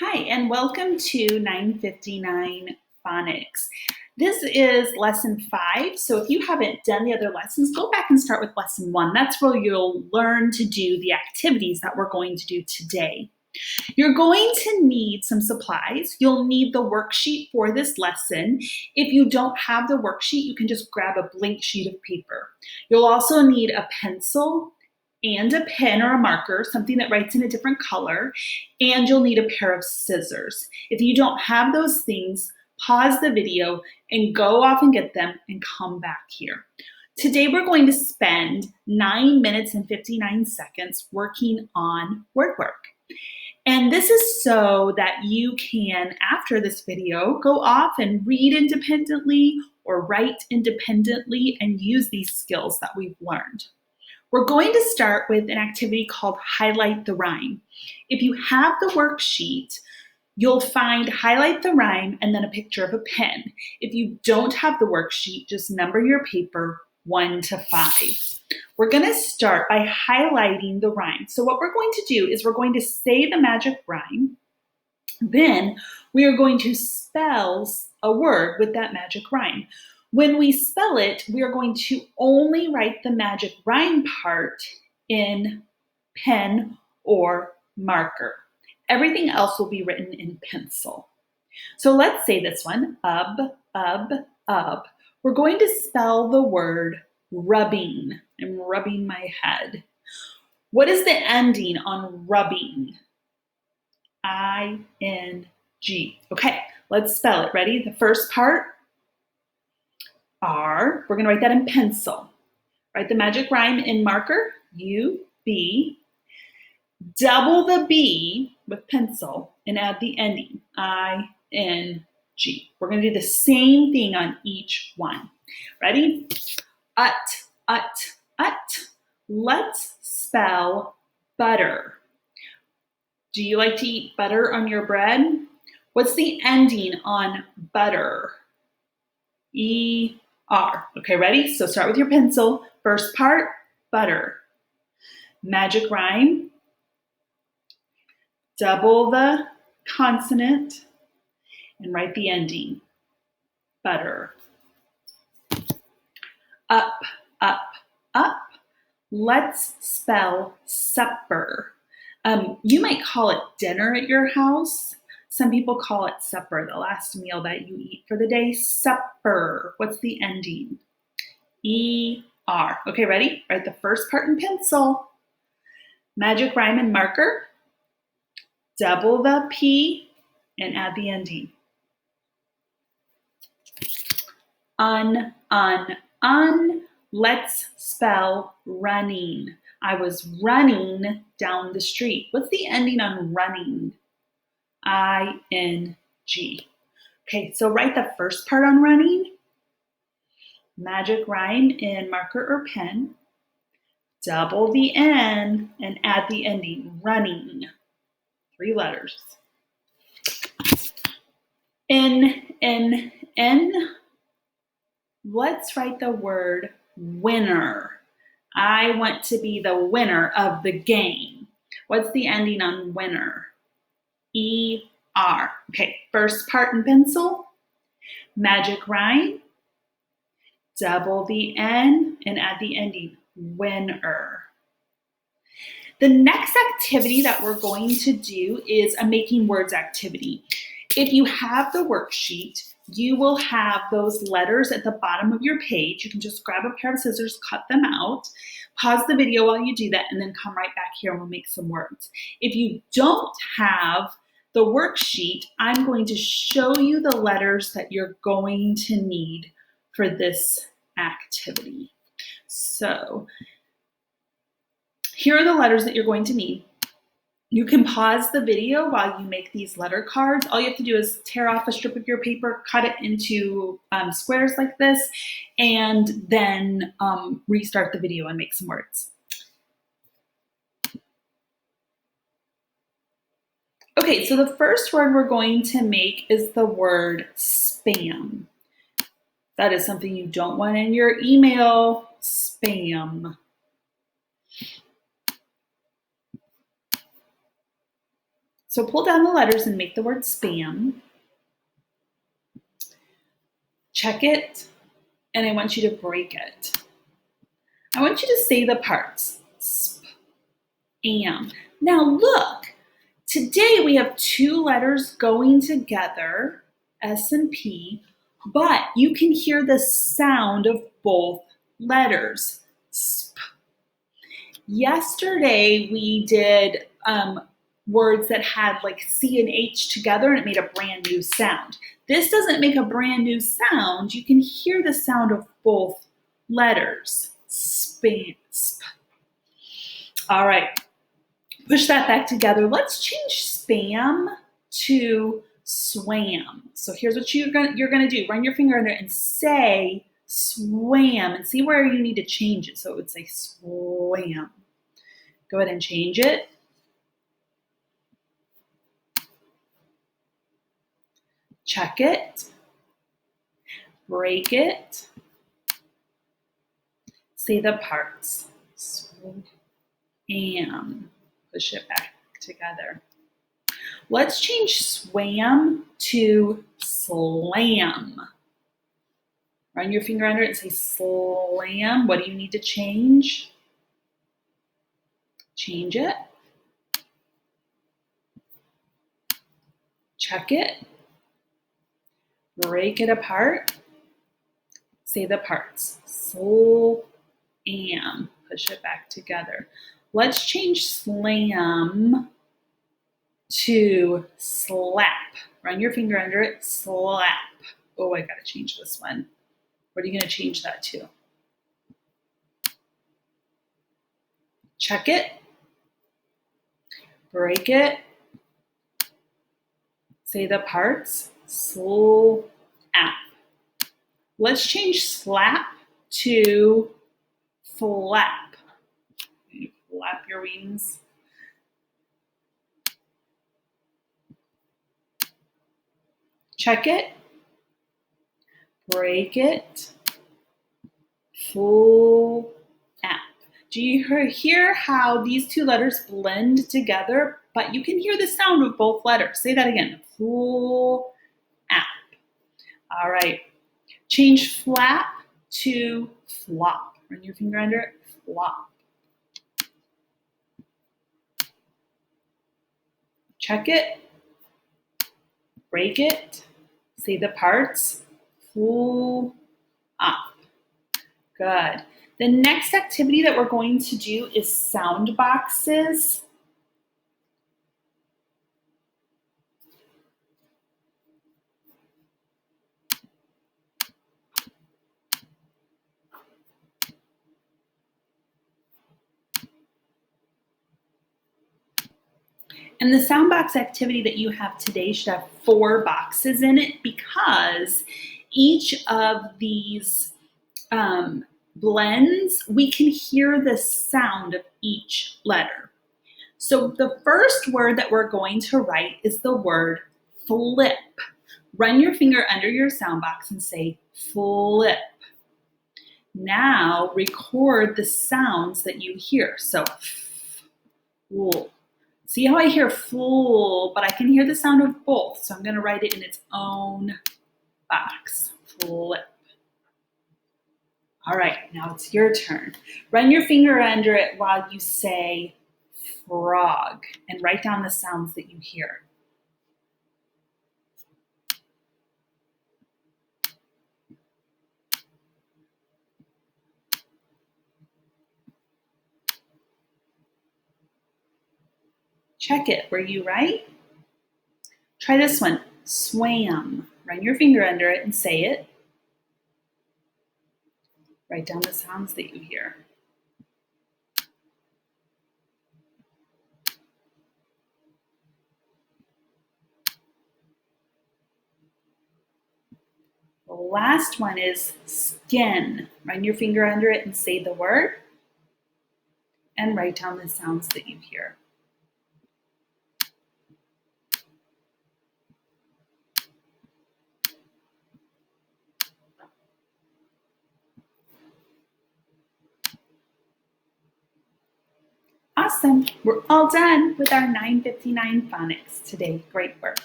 Hi, and welcome to 959 Phonics. This is lesson 5, so if you haven't done the other lessons, go back and start with lesson 1. That's where you'll learn to do the activities that we're going to do today. You're going to need some supplies. You'll need the worksheet for this lesson. If you don't have the worksheet, you can just grab a blank sheet of paper. You'll also need a pencil and a pen or a marker, something that writes in a different color, and you'll need a pair of scissors. If you don't have those things, pause the video and go off and get them and come back here. Today we're going to spend 9 minutes and 59 seconds working on word work. And this is so that you can, after this video, go off and read independently or write independently and use these skills that we've learned. We're going to start with an activity called Highlight the Rhyme. If you have the worksheet, you'll find Highlight the Rhyme and then a picture of a pen. If you don't have the worksheet, just number your paper 1 to 5. We're going to start by highlighting the rhyme. So what we're going to do is we're going to say the magic rhyme. Then we are going to spell a word with that magic rhyme. When we spell it, we are going to only write the magic rhyme part in pen or marker. Everything else will be written in pencil. So let's say this one, ub. We're going to spell the word rubbing. I'm rubbing my head. What is the ending on rubbing? I-N-G. Okay, let's spell it. Ready? The first part, R. We're going to write that in pencil. Write the magic rhyme in marker, U-B. Double the B with pencil and add the ending, I-N-G. We're going to do the same thing on each one. Ready? Ut. Let's spell butter. Do you like to eat butter on your bread? What's the ending on butter? E-R. Okay, ready? So start with your pencil. First part, butter. Magic rhyme. Double the consonant and write the ending, butter. Up. Let's spell supper. You might call it dinner at your house. Some people call it supper, the last meal that you eat for the day. Supper. What's the ending? E-R. Okay, ready? Write the first part in pencil. Magic rhyme and marker. Double the P and add the ending. Un. Let's spell running. I was running down the street. What's the ending on running? I-N-G. Okay, so write the first part on running. Magic rhyme in marker or pen. Double the N and add the ending, running. 3 letters. N. Let's write the word winner. I want to be the winner of the game. What's the ending on winner? E-R. Okay, first part in pencil. Magic rhyme. Double the N and add the ending, winner. The next activity that we're going to do is a making words activity. If you have the worksheet, you will have those letters at the bottom of your page. You can just grab a pair of scissors, cut them out, pause the video while you do that, and then come right back here and we'll make some words. If you don't have the worksheet, I'm going to show you the letters that you're going to need for this activity. So here are the letters that you're going to need. You can pause the video while you make these letter cards. All you have to do is tear off a strip of your paper, cut it into squares like this, and then restart the video and make some words. Okay, so the first word we're going to make is the word spam. That is something you don't want in your email, spam. So pull down the letters and make the word spam. Check it, and I want you to break it. I want you to say the parts. Sp, am. Now look, today we have two letters going together, S and P, but you can hear the sound of both letters. Sp. Yesterday we did words that had like C and H together and it made a brand new sound. This doesn't make a brand new sound. You can hear the sound of both letters. Spam, sp. All right, push that back together. Let's change spam to swam. So here's what you're gonna do. Run your finger under it and say swam and see where you need to change it. So it would say swam. Go ahead and change it. Check it. Break it. Say the parts. Swam. Push it back together. Let's change swam to slam. Run your finger under it and say slam. What do you need to change? Change it. Check it. Break it apart. Say the parts. Slam. Push it back together. Let's change slam to slap. Run your finger under it. Slap. Oh, I gotta change this one. What are you gonna change that to? Check it. Break it. Say the parts. Slap. Let's change slap to flap. You flap your wings. Check it. Break it. Flap. Do you hear how these two letters blend together? But you can hear the sound of both letters. Say that again. Flap. All right. Change flap to flop. Run your finger under it. Flop. Check it. Break it. Say the parts. Flop. Good. The next activity that we're going to do is sound boxes. And the sound box activity that you have today should have 4 boxes in it because each of these blends, we can hear the sound of each letter. So the first word that we're going to write is the word flip. Run your finger under your sound box and say flip. Now record the sounds that you hear. So fool. See how I hear fool, but I can hear the sound of both. So I'm going to write it in its own box. Flip. All right, now it's your turn. Run your finger under it while you say frog and write down the sounds that you hear. Check it. Were you right? Try this one. Swam. Run your finger under it and say it. Write down the sounds that you hear. The last one is skin. Run your finger under it and say the word. And write down the sounds that you hear. Awesome. We're all done with our 959 phonics today. Great work.